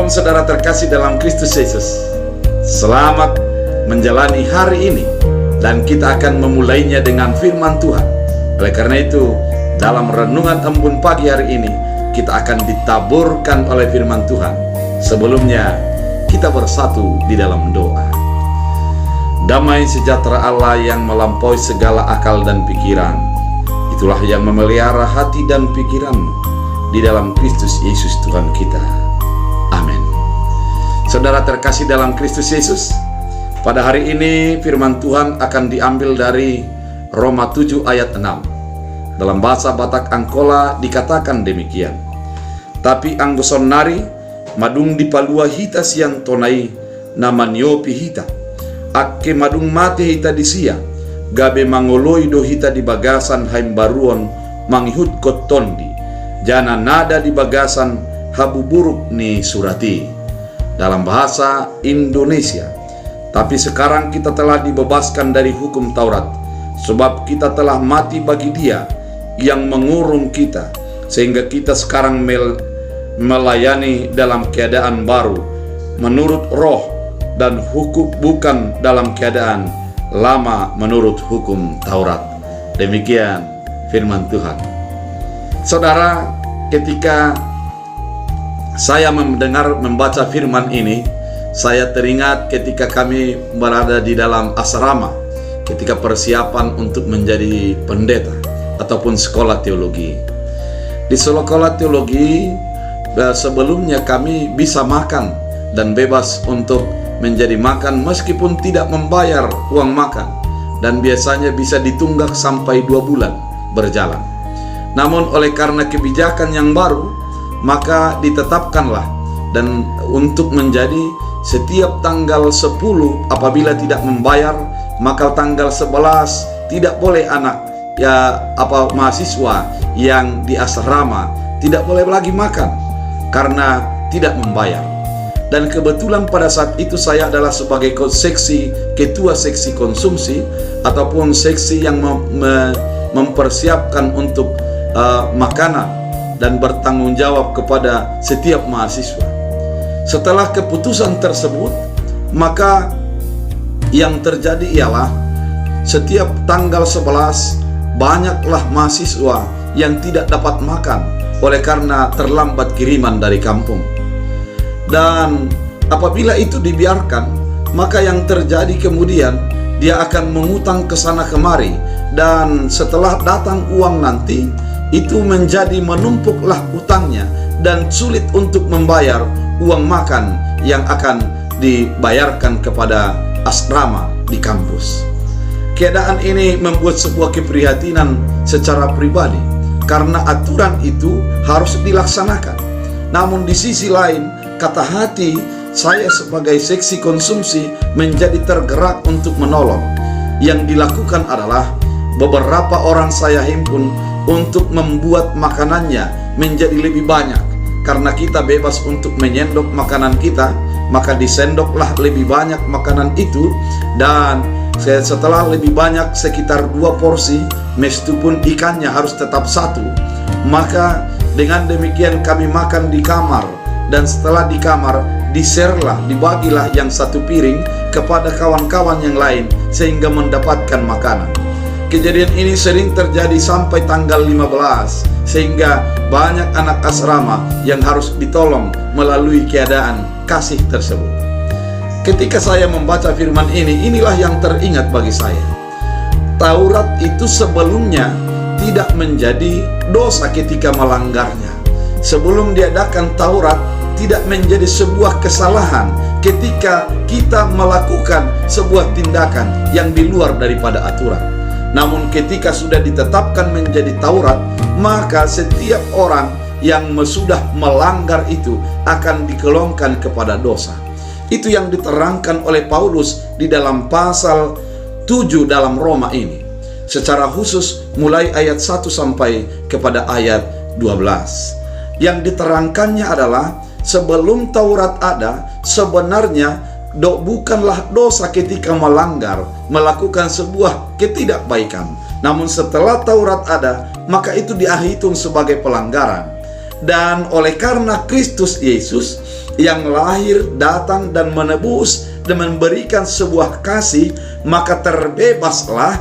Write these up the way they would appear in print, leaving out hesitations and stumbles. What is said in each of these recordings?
Shalom saudara terkasih dalam Kristus Yesus. Selamat menjalani hari ini, dan kita akan memulainya dengan firman Tuhan. Oleh karena itu, dalam renungan embun pagi hari ini, kita akan ditaburkan oleh firman Tuhan. Sebelumnya, kita bersatu di dalam doa. Damai sejahtera Allah yang melampaui segala akal dan pikiran, itulah yang memelihara hati dan pikiranmu di dalam Kristus Yesus Tuhan kita. Amin. Saudara terkasih dalam Kristus Yesus, pada hari ini firman Tuhan akan diambil dari Roma 7 ayat 6. Dalam bahasa Batak Angkola dikatakan demikian. Tapi anggoson nari madung dipalua hita siang tonai nama niopi hita. Akke madung mate hita disia, gabe mangoloi do hita di bagasan haim baruon manghut kotondi, jana nada di bagasan habu buruk ni surati. Dalam bahasa Indonesia, tapi sekarang kita telah dibebaskan dari hukum Taurat, sebab kita telah mati bagi Dia yang mengurung kita, sehingga kita sekarang melayani dalam keadaan baru menurut roh, dan hukum bukan dalam keadaan lama menurut hukum Taurat. Demikian firman Tuhan. Saudara, ketika saya membaca firman ini, saya teringat ketika kami berada di dalam asrama, ketika persiapan untuk menjadi pendeta ataupun sekolah teologi. Di sekolah teologi, sebelumnya kami bisa makan dan bebas untuk menjadi makan meskipun tidak membayar uang makan, dan biasanya bisa ditunggak sampai 2 bulan berjalan. Namun oleh karena kebijakan yang baru, maka ditetapkanlah dan untuk menjadi setiap tanggal 10 apabila tidak membayar, maka tanggal 11 tidak boleh anak mahasiswa yang di asrama tidak boleh lagi makan karena tidak membayar. Dan kebetulan pada saat itu saya adalah sebagai ketua seksi konsumsi ataupun seksi yang mempersiapkan untuk makanan dan bertanggung jawab kepada setiap mahasiswa. Setelah keputusan tersebut, maka yang terjadi ialah setiap tanggal 11 banyaklah mahasiswa yang tidak dapat makan oleh karena terlambat kiriman dari kampung. Dan apabila itu dibiarkan, maka yang terjadi kemudian dia akan mengutang ke sana kemari, dan setelah datang uang nanti itu menjadi menumpuklah utangnya dan sulit untuk membayar uang makan yang akan dibayarkan kepada asrama di kampus. Keadaan ini membuat sebuah keprihatinan secara pribadi karena aturan itu harus dilaksanakan. Namun di sisi lain, kata hati saya sebagai seksi konsumsi menjadi tergerak untuk menolong. Yang dilakukan adalah beberapa orang saya himpun untuk membuat makanannya menjadi lebih banyak. Karena kita bebas untuk menyendok makanan kita, maka disendoklah lebih banyak makanan itu. Dan setelah lebih banyak sekitar 2 porsi, meskipun ikannya harus tetap 1, maka dengan demikian kami makan di kamar. Dan setelah di kamar, dibagilah yang 1 piring kepada kawan-kawan yang lain sehingga mendapatkan makanan. Kejadian ini sering terjadi sampai tanggal 15, sehingga banyak anak asrama yang harus ditolong melalui keadaan kasih tersebut. Ketika saya membaca firman ini, inilah yang teringat bagi saya. Taurat itu sebelumnya tidak menjadi dosa ketika melanggarnya. Sebelum diadakan Taurat, tidak menjadi sebuah kesalahan ketika kita melakukan sebuah tindakan yang di luar daripada aturan. Namun ketika sudah ditetapkan menjadi Taurat, maka setiap orang yang sudah melanggar itu akan dikelongkan kepada dosa. Itu yang diterangkan oleh Paulus di dalam pasal 7 dalam Roma ini. Secara khusus mulai ayat 1 sampai kepada ayat 12. Yang diterangkannya adalah sebelum Taurat ada, sebenarnya bukanlah dosa ketika melakukan sebuah ketidakbaikan. Namun setelah Taurat ada, maka itu dihitung sebagai pelanggaran. Dan oleh karena Kristus Yesus yang lahir, datang dan menebus dan memberikan sebuah kasih, maka terbebaslah,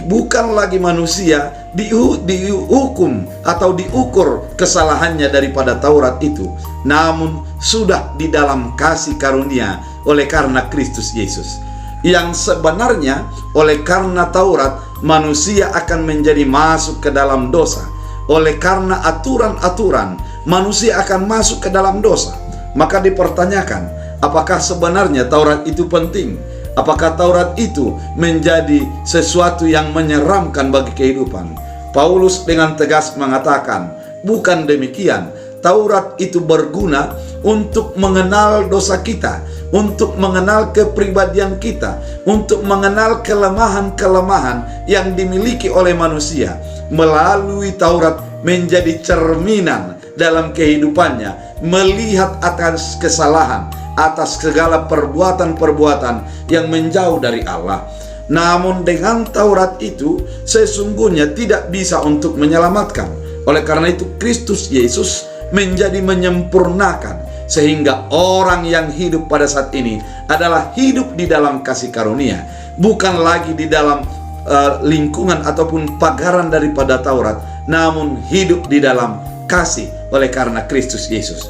bukan lagi manusia dihukum atau diukur kesalahannya daripada Taurat itu, namun sudah di dalam kasih karunia oleh karena Kristus Yesus. Yang sebenarnya oleh karena Taurat manusia akan menjadi masuk ke dalam dosa. Oleh karena aturan-aturan manusia akan masuk ke dalam dosa. Maka dipertanyakan, apakah sebenarnya Taurat itu penting? Apakah Taurat itu menjadi sesuatu yang menyeramkan bagi kehidupan? Paulus dengan tegas mengatakan, bukan demikian. Taurat itu berguna untuk mengenal dosa kita, untuk mengenal kepribadian kita, untuk mengenal kelemahan-kelemahan yang dimiliki oleh manusia. Melalui Taurat menjadi cerminan dalam kehidupannya, melihat atas kesalahan, atas segala perbuatan-perbuatan yang menjauh dari Allah. Namun dengan Taurat itu sesungguhnya tidak bisa untuk menyelamatkan. Oleh karena itu Kristus Yesus menjadi menyempurnakan, sehingga orang yang hidup pada saat ini adalah hidup di dalam kasih karunia, bukan lagi di dalam lingkungan ataupun pagaran daripada Taurat, namun hidup di dalam kasih oleh karena Kristus Yesus.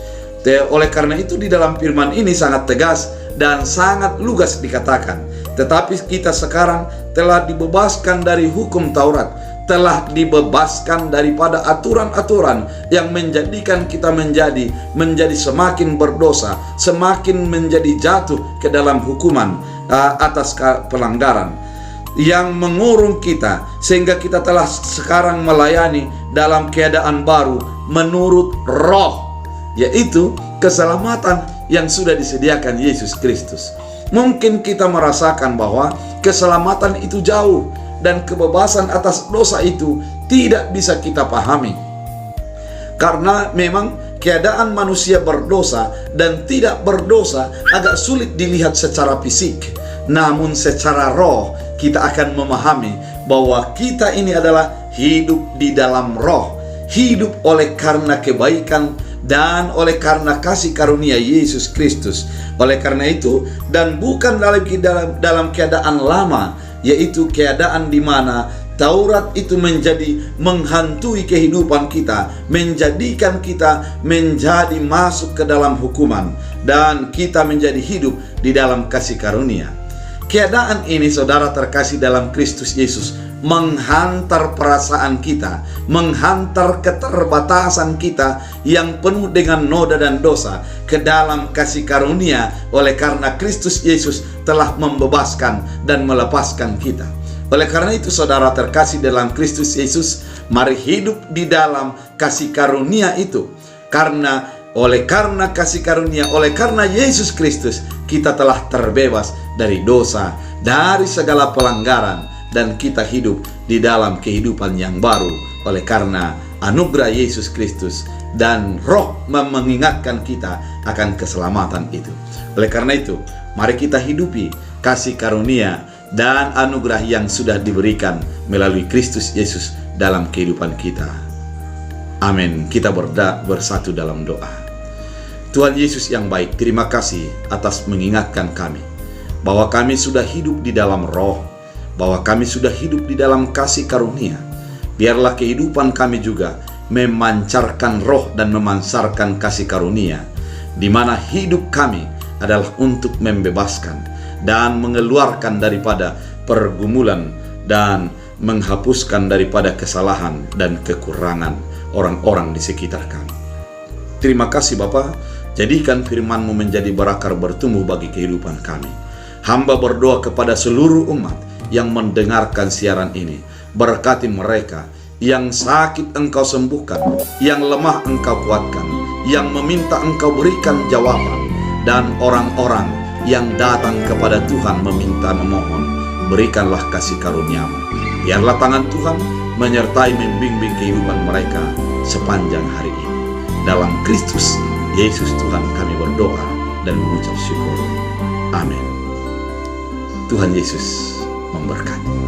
Oleh karena itu di dalam firman ini sangat tegas dan sangat lugas dikatakan, tetapi kita sekarang telah dibebaskan dari hukum Taurat, telah dibebaskan daripada aturan-aturan yang menjadikan kita menjadi semakin berdosa, semakin menjadi jatuh ke dalam hukuman atas pelanggaran yang mengurung kita, sehingga kita telah sekarang melayani dalam keadaan baru menurut Roh, yaitu keselamatan yang sudah disediakan Yesus Kristus. Mungkin kita merasakan bahwa keselamatan itu jauh dan kebebasan atas dosa itu tidak bisa kita pahami, karena memang keadaan manusia berdosa dan tidak berdosa agak sulit dilihat secara fisik. Namun secara roh kita akan memahami bahwa kita ini adalah hidup di dalam roh, hidup oleh karena kebaikan dan oleh karena kasih karunia Yesus Kristus. Oleh karena itu, dan bukan dalam keadaan lama, yaitu keadaan di mana Taurat itu menjadi menghantui kehidupan kita, menjadikan kita menjadi masuk ke dalam hukuman, dan kita menjadi hidup di dalam kasih karunia. Keadaan ini, saudara terkasih dalam Kristus Yesus, menghantar perasaan kita, menghantar keterbatasan kita yang penuh dengan noda dan dosa ke dalam kasih karunia oleh karena Kristus Yesus telah membebaskan dan melepaskan kita. Oleh karena itu saudara terkasih dalam Kristus Yesus, mari hidup di dalam kasih karunia itu. Oleh karena kasih karunia, oleh karena Yesus Kristus, kita telah terbebas dari dosa, dari segala pelanggaran, dan kita hidup di dalam kehidupan yang baru oleh karena anugerah Yesus Kristus, dan Roh mengingatkan kita akan keselamatan itu. Oleh karena itu, mari kita hidupi kasih karunia dan anugerah yang sudah diberikan melalui Kristus Yesus dalam kehidupan kita. Amin. Kita bersatu dalam doa. Tuhan Yesus yang baik, terima kasih atas mengingatkan kami bahwa kami sudah hidup di dalam Roh, bahwa kami sudah hidup di dalam kasih karunia. Biarlah kehidupan kami juga memancarkan Roh dan memansarkan kasih karunia, di mana hidup kami adalah untuk membebaskan dan mengeluarkan daripada pergumulan dan menghapuskan daripada kesalahan dan kekurangan orang-orang di sekitar kami. Terima kasih Bapa, jadikan firman-Mu menjadi berakar bertumbuh bagi kehidupan kami. Hamba berdoa kepada seluruh umat yang mendengarkan siaran ini, berkati mereka. Yang sakit Engkau sembuhkan, yang lemah Engkau kuatkan, yang meminta Engkau berikan jawaban, dan orang-orang yang datang kepada Tuhan meminta memohon, berikanlah kasih karunia-Mu. Biarlah tangan Tuhan menyertai membimbing kehidupan mereka sepanjang hari ini. Dalam Kristus Yesus Tuhan kami berdoa dan mengucap syukur. Amin. Tuhan Yesus memberkati.